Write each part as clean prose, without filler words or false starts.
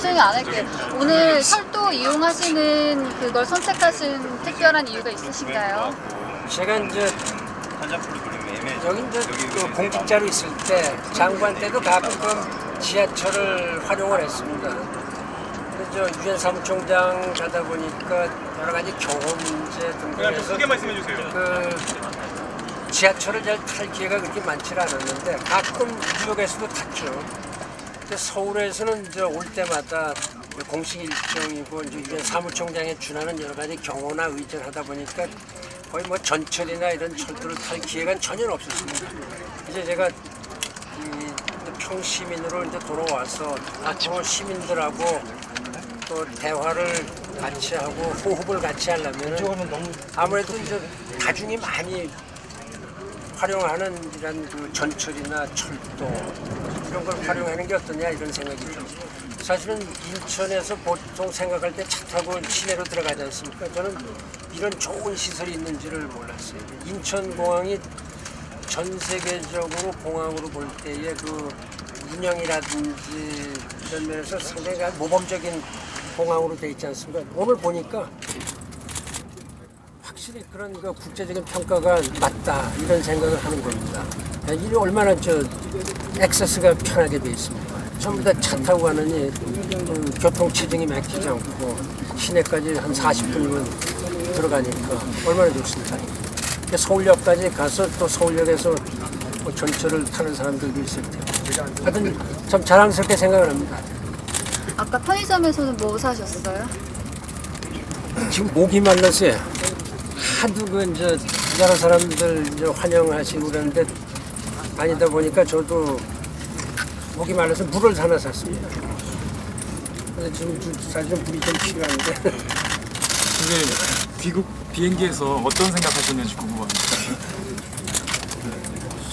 구체적인 안 할게요. 오늘 철도 이용하시는 그걸 선택하신 특별한 이유가 있으신가요? 제가 이제 여기 이제 그 공직자로 있을 때 장관 때도 가끔 지하철을 활용을 했습니다. 저 유엔 사무총장 가다 보니까 여러 가지 경호 문제 등등해서 크게 말씀해 주세요. 그 지하철을 잘 탈 기회가 그렇게 많지 않았는데 가끔 뉴욕에서도 탔죠. 근데 서울에서는 이제 올 때마다 공식 일정이고 이제 유엔 사무총장에 준하는 여러 가지 경호나 의전하다 보니까 거의 뭐 전철이나 이런 철도를 탈 기회가 전혀 없었습니다. 이제 제가 평시민으로 이제 돌아와서 앞으로 시민들하고 또 대화를 같이 하고 호흡을 같이 하려면 아무래도 이제 다중이 많이 활용하는 이런 그 전철이나 철도 이런 걸 활용하는 게 어떠냐 이런 생각이 들어요. 사실은 인천에서 보통 생각할 때 차 타고 시내로 들어가지 않습니까? 저는 이런 좋은 시설이 있는지를 몰랐어요. 인천공항이 전 세계적으로 공항으로 볼 때의 그 운영이라든지 이런 면에서 상당히 모범적인 공항으로 되어 있지 않습니까? 오늘 보니까 확실히 그런 그 국제적인 평가가 맞다 이런 생각을 하는 겁니다. 이게 얼마나 액세스가 편하게 되어 있습니까? 전부 다 차 타고 가느니 교통체증이 막히지 않고 시내까지 한 40분이면 들어가니까 얼마나 좋습니까? 서울역까지 가서 또 서울역에서 뭐 전철을 타는 사람들도 있을 테고 하여튼 참 자랑스럽게 생각을 합니다. 아까 편의점에서는 뭐 사셨어요? 지금 목이 말랐어요. 하도 그 이제 여러 사람들 이제 환영하시고 그러는데 다니다 보니까 저도 목이 말라서 물을 하나 샀습니다. 그래서 지금 사실은 물이 좀 필요한데. 근데 귀국 비행기에서 어떤 생각하셨는지 궁금합니다.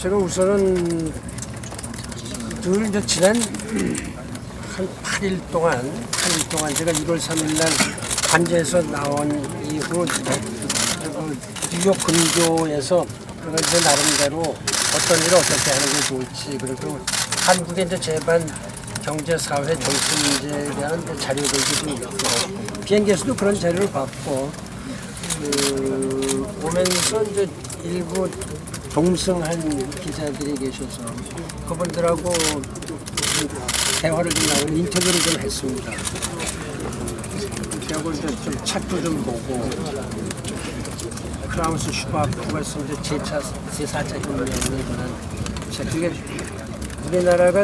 제가 우선은 늘 이제 지난 한 8일 동안 제가 1월 3일 날 관제에서 나온 이후 뉴욕 근교에서 이제 나름대로 어떤 일을 어떻게 하는 게 좋을지 그리고 한국의 이제 제반 경제 사회 정치 문제에 대한 자료들도 좀 있고 비행기에서도 그런 자료를 받고 오면서 이제 일부 동승한 기자들이 계셔서 그분들하고 대화를 좀 나누고 인터뷰를 좀 했습니다. 그리고 이제 좀 책도 좀 보고 크라우스 슈바프가서 이제 제4차 혁명에 관한 책. 그게 우리나라가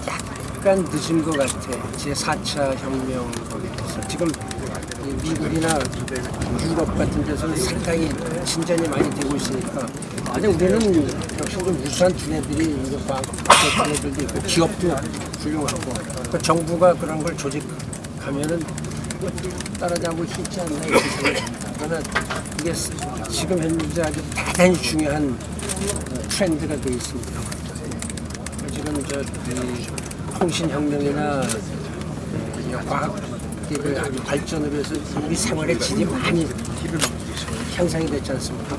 약간 늦은 것 같아. 제4차 혁명 거기서 지금 미국이나 유럽 같은 데서는 상당히 진전이 많이 되고 있으니까 근데 우리는 역시 좀 무수한 두뇌들이 과학 두뇌들도 있고 기업도 훌륭하고 그 정부가 그런 걸 조직하면은 따라잡을 수 있지 않나 이렇게 생각합니다. 그러나 이게 지금 현재 아주 대단히 중요한 트렌드가 되어 있습니다. 지금 통신혁명이나 과학기를 아주 발전으로 해서 우리 생활의 질이 많이 향상이 됐지 않습니까?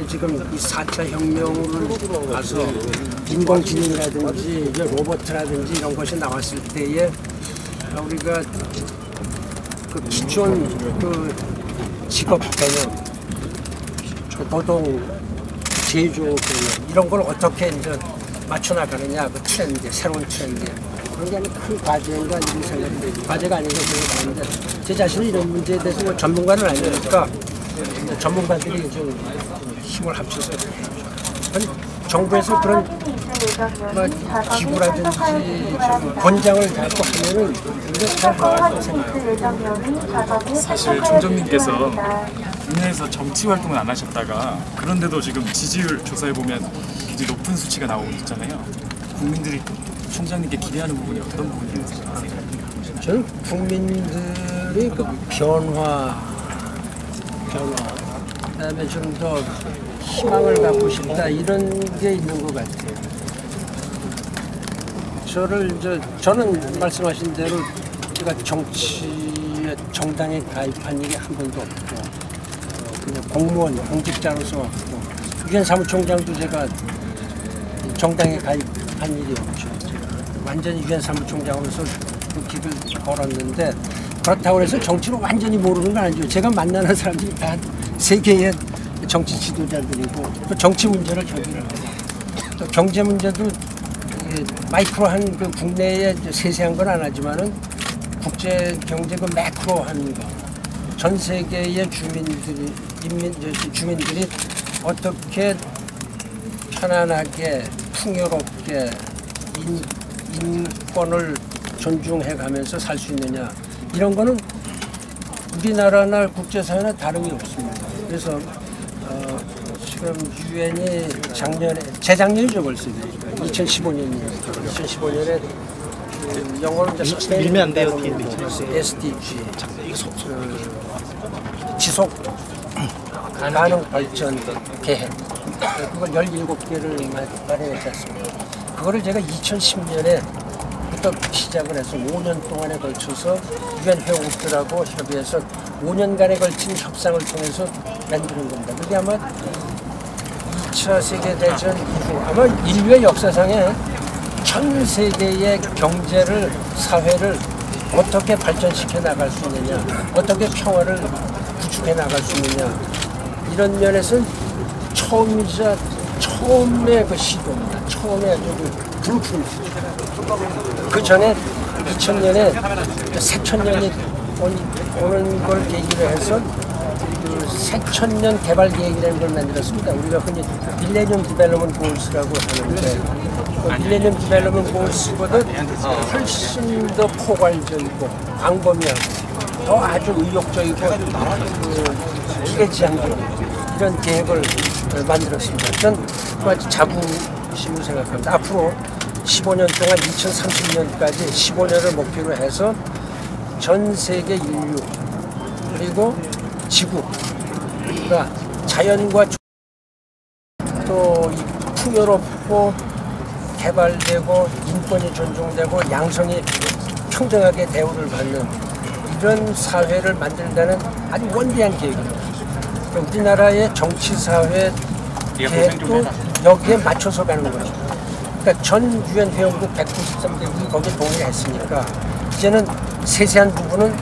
지금 이 4차 혁명을 가서 인공지능이라든지 로봇이라든지 이런 것이 나왔을 때에 우리가 그 기존 그 직업 개념, 노동 제조 개념 이런 걸 어떻게 이제 맞춰 나가느냐 그 트렌드, 새로운 트렌드 그런 게 큰 과제인가 이런 생각이 듭니다. 과제가 아니고 그런 건데 제 자신은 이런 문제에 대해서 뭐 전문가는 아니니까 전문가들이 좀 힘을 합쳐서 아니, 정부에서 그런 기구라든지 권장을 잡고 하면은 우리가 잘 나갈 생각합니다. 사실 총장님께서 국내에서 정치 활동은 안 하셨다가 그런데도 지금 지지율 조사해 보면 굉장히 높은 수치가 나오고 있잖아요. 국민들이 총장님께 기대하는 부분이 어떤 부분이라고 생각하세요? 저는 국민들이 그 변화, 그다음에 좀 더 희망을 갖고 싶다 이런 게 있는 것 같아요. 저는 말씀하신 대로 제가 정치에 정당에 가입한 일이 한 번도 없고 그냥 공무원, 공직자로서 왔고 유엔 사무총장도 제가 정당에 가입한 일이 없죠. 완전히 유엔 사무총장으로서 그 길을 걸었는데 그렇다고 해서 정치를 완전히 모르는 건 아니죠. 제가 만나는 사람들이 다 세계의 정치 지도자들이고 또 정치 문제를 협의를 하고 또 경제 문제도 마이크로한 그 국내에 세세한 건 안 하지만은 국제 경제 그 매크로한 거 전 세계의 주민들이 어떻게 편안하게 풍요롭게 인권을 존중해 가면서 살 수 있느냐 이런 거는 우리나라나 국제사회나 다름이 없습니다. 그래서 지금 유엔이 재작년이죠 벌써 2015년이에요. 2015년에 그 영어로 이제 밀면 안 돼요. SDG 지속 가능 발전 계획 그걸 17개를 마련했지 않습니까? 그거를 제가 2010년에부터 시작을 해서 5년 동안에 걸쳐서 유엔 회원국들하고 협의해서 5년간에 걸친 협상을 통해서 만드는 겁니다. 그게 아마 2차 세계대전 이후 아마 인류의 역사상에 전 세계의 경제를 사회를 어떻게 발전시켜 나갈 수 있느냐 어떻게 평화를 구축해 나갈 수 있느냐 이런 면에서는 처음의 그 시도입니다. 처음에 그 블루프린트. 그 전에 2000년에 새천년이 오는 걸 계기로 해서 그 새천년 개발 계획이라는 걸 만들었습니다. 우리가 흔히 밀레니엄 디벨롭먼트 골스라고 하는데 그 밀레니엄 디벨롭먼트 골스보다 훨씬 더 포괄적이고 광범위하고 더 아주 의욕적이고 그 기계지향적 이런 계획을 만들었습니다. 저는 아주 자부심을 생각합니다. 앞으로 15년 동안 2030년까지 15년을 목표로 해서 전 세계 인류 그리고 지구가 자연과 또 풍요롭고 개발되고 인권이 존중되고 양성이 평등하게 대우를 받는 이런 사회를 만들다는 아주 원대한 계획입니다. 우리나라의 정치 사회 계획도 여기에 맞춰서 가는 거죠. 그러니까 전 유엔 회원국 193개국이 거기에 동의했으니까 이제는 세세한 부분은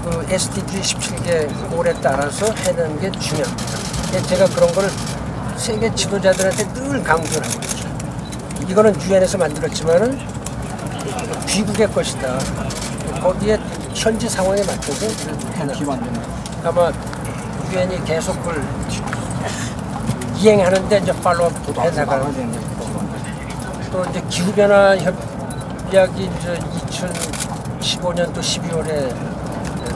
그 SDG 17개 골에 따라서 해내는 게 중요합니다. 제가 그런 거를 세계 지도자들한테 늘 강조를 하고 있죠. 이거는 유엔에서 만들었지만은 귀국의 것이다. 거기에 현지 상황에 맞춰서 해나갑니다. 아마 유엔이 계속 그걸 이행하는데 이제 팔로우업도 해나가는 또 이제 기후변화 협약이 이제 2015년도 12월에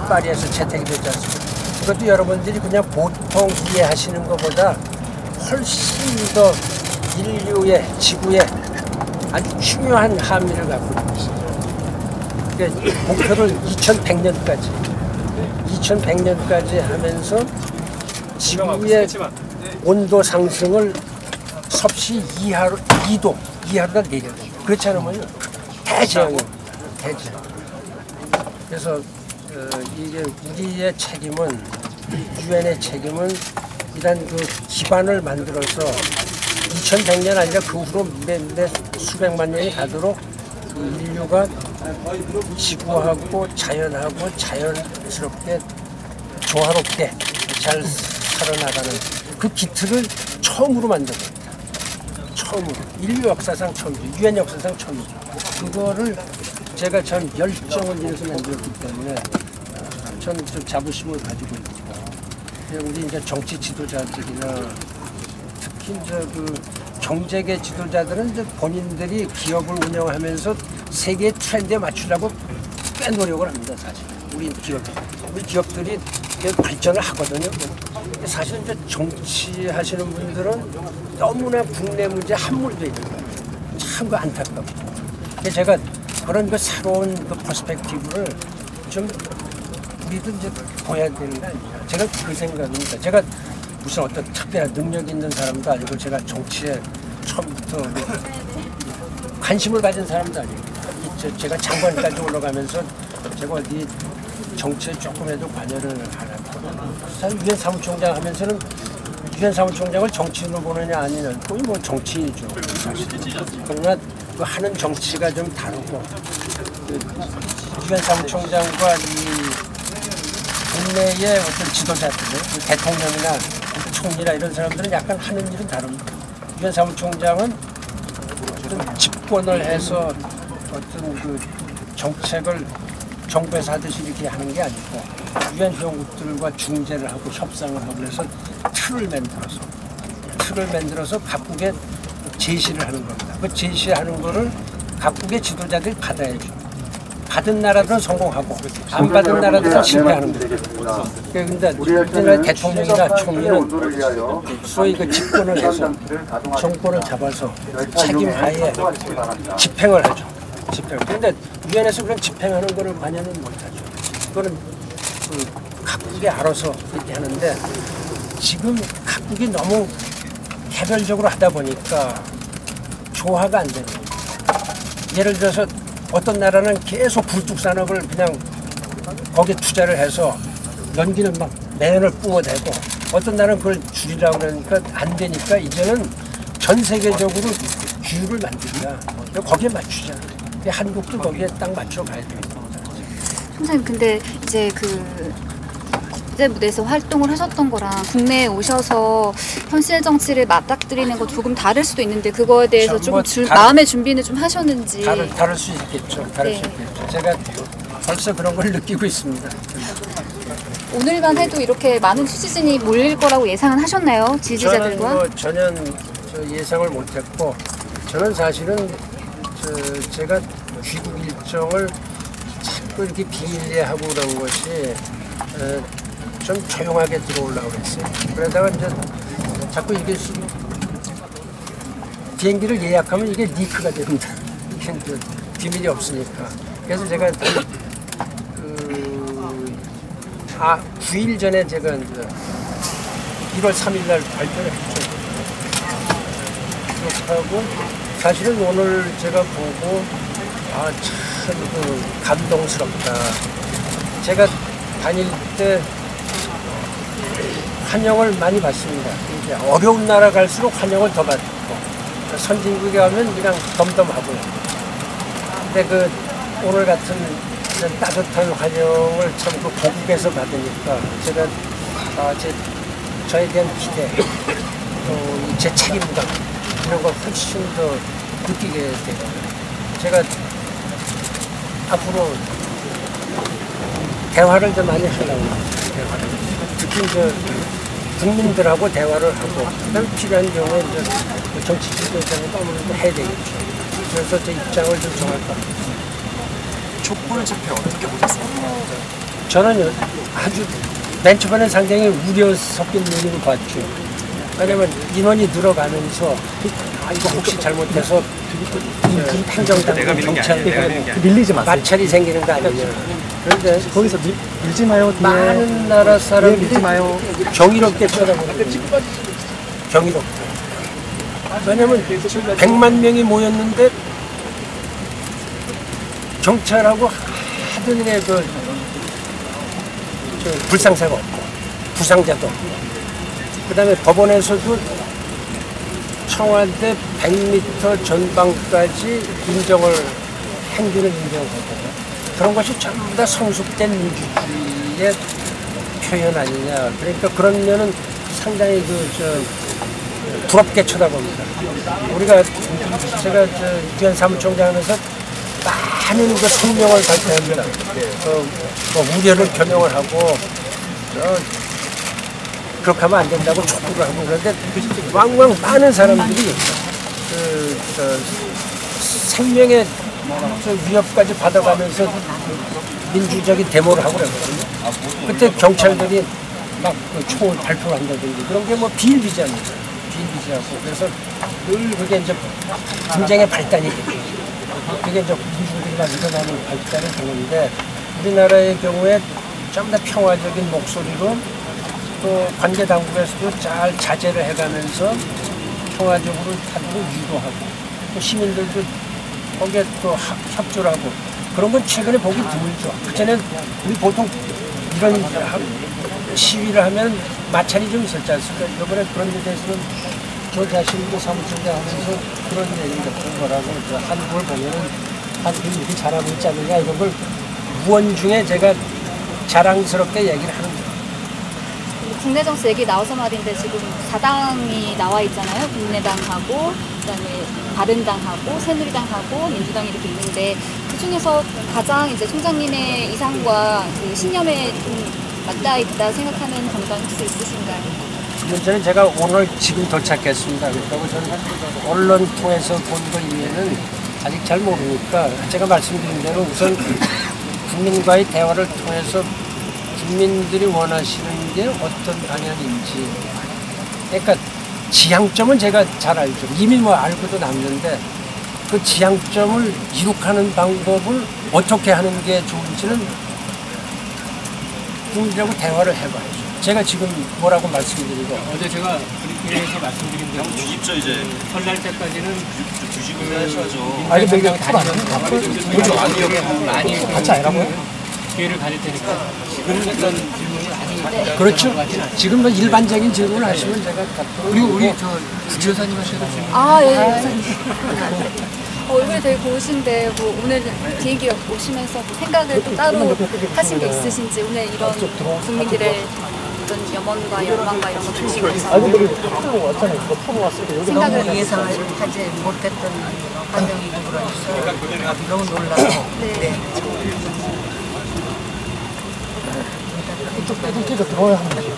파리에서 채택이 되지 않습니까? 이것도 여러분들이 그냥 보통 이해하시는 것보다 훨씬 더 인류의 지구에 아주 중요한 함의를 갖고 있습니다. 그러니까 목표를 2100년까지 하면서 지구의 온도 상승을 섭씨 2도가 내려요. 그렇지 않으면 대재앙이에요. 대재앙. 그래서 이게 우리의 책임은 유엔의 책임은 이런 그 기반을 만들어서 2100년 아니라 그 후로 수백만 년이 가도록 인류가 지구하고 자연하고 자연스럽게 조화롭게 잘 살아나가는 그 기틀을 처음으로 만든 겁니다. 처음으로 인류 역사상 처음이죠. 유엔 역사상 처음이죠. 그거를 제가 전 열정을 위해서 만들었기 때문에 저는 좀 자부심을 가지고 있고 우리 이제 정치 지도자들이나 특히 이제 그 경제계 지도자들은 이제 본인들이 기업을 운영하면서 세계 트렌드에 맞추려고 꽤 노력을 합니다. 사실 우리 기업들이 발전을 하거든요. 사실 이제 정치하시는 분들은 너무나 국내 문제 함몰돼 있는 거예요. 참 그 안타깝고. 제가 그런 그 새로운 그 퍼스펙티브를 좀 우리도 이제 보여야 되는 거 아니냐. 제가 그 생각입니다. 제가 무슨 어떤 특별한 능력 있는 사람도 아니고 제가 정치에 처음부터 관심을 가진 사람도 아닙니다. 제가 장관까지 올라가면서 제가 어디 정치에 조금이라도 관여를 안 했거든요. 사실 유엔 사무총장 하면서는 유엔 사무총장을 정치인으로 보느냐 아니냐 거의 뭐 정치인이죠. 사실. 그러나 그 하는 정치가 좀 다르고 유엔 사무총장과 이 국내의 어떤 지도자들, 대통령이나 총리나 이런 사람들은 약간 하는 일은 다릅니다. 유엔 사무총장은 어떤 집권을 해서 어떤 그 정책을 정부에서 하듯이 이렇게 하는 게 아니고 유엔 회원국들과 중재를 하고 협상을 하고 그래서 틀을 만들어서 각국에 제시를 하는 겁니다. 그 제시하는 거를 각국의 지도자들이 받아야죠. 받은 나라들은 성공하고 안 받은 나라들은 실패하는 거예요. 그런데 우리나라 대통령이나 총리는 소위 그 집권을 해서 정권을 잡아서 책임하에 집행을 하죠. 그런데 유엔에서 그런 집행하는 거를 관여는 못하죠. 그거는 그 각국이 알아서 이렇게 하는데 지금 각국이 너무 개별적으로 하다 보니까 조화가 안 되는 거예요. 예를 들어서 어떤 나라는 계속 굴뚝산업을 그냥 거기에 투자를 해서 연기는 막 매연을 뿜어대고 어떤 나라는 그걸 줄이라고 그러니까 안 되니까 이제는 전 세계적으로 규율을 만들자. 거기에 맞추자. 한국도 거기에 딱 맞춰 가야 됩니다. 선생님 근데 이제 그 국제 무대에서 활동을 하셨던 거랑 국내에 오셔서 현실 정치를 맞닥뜨리는 거 조금 다를 수도 있는데 그거에 대해서 조금 마음의 준비는 좀 하셨는지. 다를 수 있겠죠. 다를 수 있겠죠. 제가 벌써 그런 걸 느끼고 있습니다. 오늘만 해도 이렇게 많은 취재진이 몰릴 거라고 예상은 하셨나요? 지지자들과? 저는 뭐 전혀 예상을 못했고 저는 사실은 제가 귀국 일정을 자꾸 이렇게 비밀리하고 그런 것이 좀 조용하게 들어오려고 했어요. 그러다가 이제 자꾸 이게 비행기를 예약하면 이게 리크가 됩니다. 이게 비밀이 없으니까. 그래서 제가 9일 전에 제가 이제 1월 3일 날 발표를 했죠. 그렇게 하고 사실은 오늘 제가 보고 참 감동스럽다. 제가 다닐 때 환영을 많이 받습니다. 이제 어려운 나라 갈수록 환영을 더 받고 선진국에 가면 그냥 덤덤하고요. 근데 그 오늘 같은 따뜻한 환영을 참 그 고국에서 받으니까 제가 저에 대한 기대, 또 제 책임감 이런 걸 훨씬 더 느끼게 되고 제가 앞으로 대화를 좀 많이 하려고 합니다. 특히 국민들하고 대화를 하고 필요한 경우에 정치 지도자는 아무래도 해야 되겠죠. 그래서 제 입장을 좀 정할 것 같아요. 촛불 집회 어떻게 보셨어요? 저는 아주 맨 초반에 상당히 우려 섞인 눈으로 봤죠. 왜냐면 인원이 늘어가면서 이거 혹시 잘못해서 행정당 경찰 밀리지 마세요. 마찰이 생기는 거 아니냐. 그런데 거기서 밀지 마요. 뒤에. 많은 나라 사람들이 밀지 마요. 경이롭게 쳐다보는 거죠. 경이롭게. 왜냐면 100만 명이 모였는데 경찰하고 하던 일에 불상사가 없고 부상자도 없고 그 다음에 법원에서도 청와대 100m 전방까지 행진을 인정하거든요. 그런 것이 전부 다 성숙된 민주주의의 표현 아니냐. 그러니까 그런 면은 상당히 부럽게 쳐다봅니다. 제가 유엔 사무총장 하면서 많은 성명을 발표합니다. 우려를 표명을 하고 그렇게 하면 안 된다고 촉구를 하고 그런데 왕왕 많은 사람들이 생명의 위협까지 받아가면서 민주적인 데모를 하고 그랬거든요. 그때 경찰들이 막 총을 발표를 한다든지 그런 게 비일비재합니다. 비일비재하고 그래서 늘 그게 이제 분쟁의 발단이 되죠. 그게 이제 민주주의가 막 일어나는 발달을 보는데 우리나라의 경우에 좀 더 평화적인 목소리로 또 관계 당국에서도 잘 자제를 해가면서 평화적으로 다들 유도하고 또 시민들도 거기에 또 협조를 하고 그런 건 최근에 보기 드물죠. 그전에 우리 보통 이런 시위를 하면 마찰이 좀 있었지 않습니까? 이번에 그런 데 대해서는 저 자신도 사무총장 하면서 그런 얘기를 했던 거라고 한국을 보면은 한국이 이렇게 잘하고 있지 않느냐 이런 걸 무언중에 제가 자랑스럽게 얘기를 하는 거예요. 국내 정치 얘기 나와서 말인데 지금 4당이 나와 있잖아요. 국민의당하고 그다음에 바른당하고 새누리당하고 민주당이 이렇게 있는데 그 중에서 가장 이제 총장님의 이상과 그 신념에 좀 맞닿아 있다 생각하는 정당 혹시 있으신가요? 문제는 제가 오늘 지금 도착했습니다. 그렇다고 저는 언론 통해서 본 거 이외에는 아직 잘 모르니까 제가 말씀드린 대로 우선 국민과의 대화를 통해서 국민들이 원하시는 게 어떤 방향인지, 그러니까 지향점은 제가 잘 알죠. 이미 뭐 알고도 남는데 그 지향점을 이룩하는 방법을 어떻게 하는 게 좋은지는 국민들하고 대화를 해봐야죠. 제가 지금 뭐라고 말씀드리고 어제 제가 브리핑에서 말씀드린 대로 뒤집죠 이제. 설날 때까지는 뒤집고 해야죠. 아니 근데 이게 그렇죠. 많이 같이 아니라고요? 기회를 가질 테니까 지금은 그런 질문을 아직 그렇죠. 지금 뭐 일반적인 질문을 하시면 제가 그리고 우리 저 주여사님하셔도 질문. 예. 얼굴이 되게 고우신데 뭐 오늘 비행기 오시면서 뭐 생각을 또 따로 하신 게 있으신지 오늘 이런 국민들의 어떤 염원과 열망과 이런 거 보시면서 아니 근데 프로 왔잖아요. 이거 프로 왔을 때 여기 생각을 예상하지 못했던 환경이고 그러니까 너무 놀라고 네. 이쪽에서 들어야 하는 거지.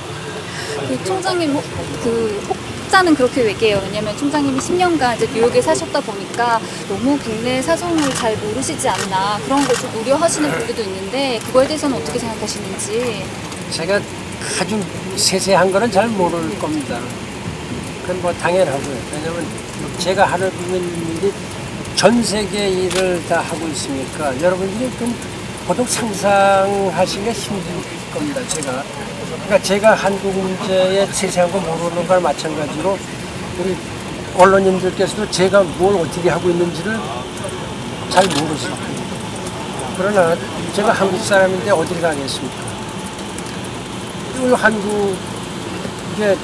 그 총장님 혹자는 그렇게 얘기해요. 왜냐하면 총장님이 10년간 이제 뉴욕에 사셨다 보니까 너무 국내 사정을 잘 모르시지 않나 그런 걸 좀 우려하시는 분들도 있는데 그거에 대해서는 어떻게 생각하시는지. 제가 아주 세세한 거는 잘 모를 겁니다. 그건 뭐 당연하고요. 왜냐면 제가 하는 일이 전 세계 일을 다 하고 있으니까 여러분들이 좀 보통 상상하시기가 힘들 겁니다. 그러니까 제가 한국 문제에 세세한 거 모르는 걸 마찬가지로 우리 언론인들께서도 제가 뭘 어떻게 하고 있는지를 잘 모르실 거예요. 그러나 제가 한국 사람인데 어딜 가겠습니까? 우리 한국의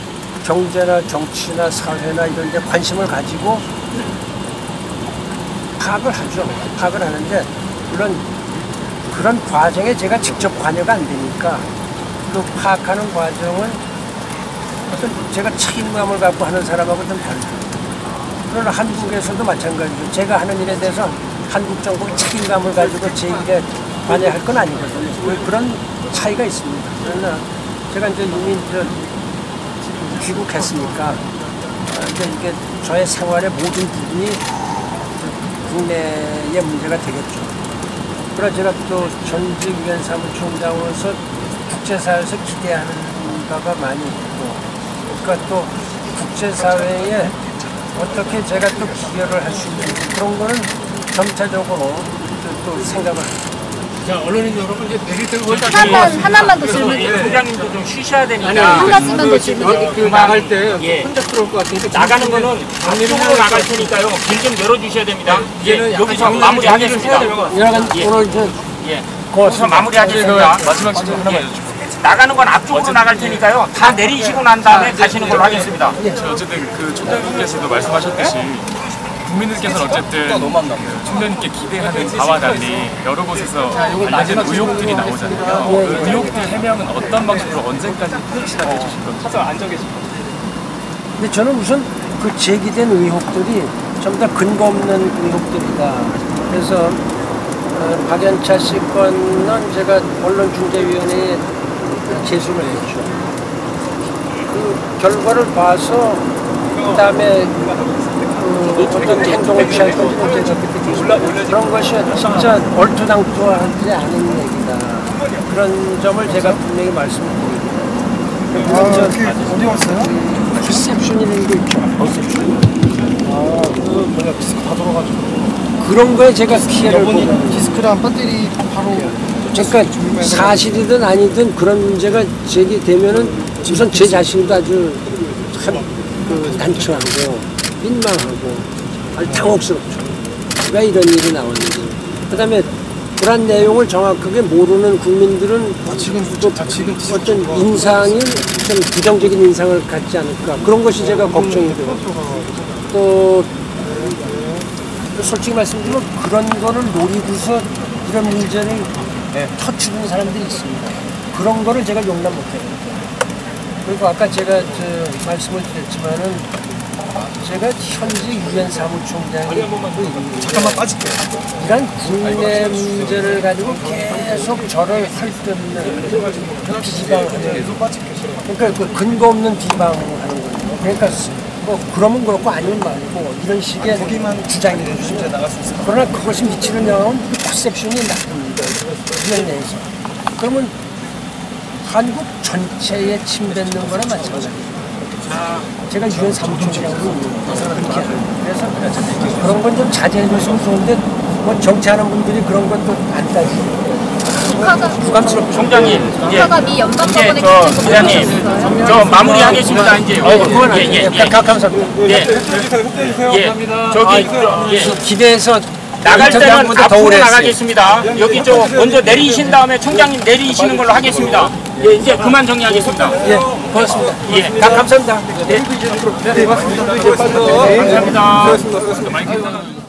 경제나 정치나 사회나 이런 데 관심을 가지고 파악을 하죠. 파악을 하는데 물론 그런 과정에 제가 직접 관여가 안 되니까 그 파악하는 과정을 어떤 제가 책임감을 갖고 하는 사람하고 좀 다르죠. 그러나 한국에서도 마찬가지죠. 제가 하는 일에 대해서 한국 정부가 책임감을 가지고 제 일에 관여할 건 아니거든요. 그런 차이가 있습니다. 그러나 제가 이제 이미 귀국했으니까 이게 저의 생활의 모든 부분이 국내의 문제가 되겠죠. 그래서 제가 또 전직 유엔 사무총장으로서 국제사회에서 기대하는 바가 많이 있고, 그러니까 또 국제사회에 어떻게 제가 또 기여를 할 수 있는지 그런 거는 점차적으로 또 생각을 합니다. 자, 언론인 여러분 이제 메리트 하나만 더 질문. 부장님도 좀 쉬셔야 되니까. 한 가지만 더 질문 드릴게요. 나갈 때 예. 혼자 들어올 것 같으니까 나가는 거는 앞쪽으로 나갈 테니까요. 길 좀 열어주셔야 됩니다. 예, 여기서 마무리하겠습니다. 예. 오늘 저 예. 여기서 마무리하겠습니다. 마지막 질문 하나만 예. 여쭤볼게요. 나가는 건 앞쪽으로 나갈 테니까요. 다 내리시고 난 다음에 가시는 걸로 하겠습니다. 어쨌든 그 총장님께서도 말씀하셨듯이 국민들께서는 어쨌든 총장님께 기대하는 바와 달리 여러 곳에서 관련된 의혹들이 나오잖아요. 그 의혹들 해명은 어떤 방식으로 언제까지 시작해 주실 건지. 근데 저는 우선 그 제기된 의혹들이 전부 다 근거 없는 의혹들이다. 그래서 박연차 씨 건은 제가 언론중재위원회에 제소를 했죠. 그 결과를 봐서 그 다음에 어떤 행동을 취할 건지 그런 것이 진짜 얼토당토하지 않은 얘기다. 그런 점을 제가 분명히 말씀드리고. 어디 왔어요? 리셉션이라는 게 있죠. 그 뭐냐 디스크 다 돌아가지고. 그런 거에 제가 피해를 보고. 디스크랑 배터리 바로. 그러니까 사실이든 아니든 그런 문제가 제기되면은 우선 제 자신도 아주 참 난처하고 민망하고 아주 당혹스럽죠. 왜 이런 일이 나왔는지. 그다음에 그런 내용을 정확하게 모르는 국민들은 또 어떤 인상이 좀 부정적인 인상을 갖지 않을까 그런 것이 제가 걱정이 되고 또 솔직히 말씀드리면 그런 거를 노리고서 이런 문제를 터치는 사람들이 있습니다. 그런 거를 제가 용납 못해요. 그리고 아까 제가 말씀을 드렸지만은 제가 현재 유엔 사무총장이 잠깐만 빠질게요. 이런 국내 문제를 가지고 계속 저를 헐뜯는 비방하는 그러니까 그 근거 없는 비방을 하는 거예요. 그러니까 뭐 그러면 그렇고 아니면 말고 이런 식의 주장이 되죠. 그러나 그것이 미치는 영향은 퍼셉션이 나쁩니다. 유엔 내에서. 그러면 한국 전체에 침뱉는 거나 마찬가지예요. 제가 유엔 사무총장으로 그렇게 하는 그래서 그런 건 좀 자제해 줬으면 좋은데 뭐 정치하는 분들이 그런 것도 안 따지고 부담스럽죠. 총장님, 국가가 미 연방법원에 이제 저 부장님, 저 마무리하겠습니다. 이제 그건 아니에요. 감사합니다. 저기 기대해서 나갈 때는 더 앞으로 오래 했어요. 나가겠습니다. 여기 저 먼저 내리신 다음에 총장님 내리시는 걸로 하겠습니다. 예, 이제 그만 정리하겠습니다. 예, 고맙습니다. 예, 감사합니다. 감사합니다. 네, 고맙습니다. 감사합니다.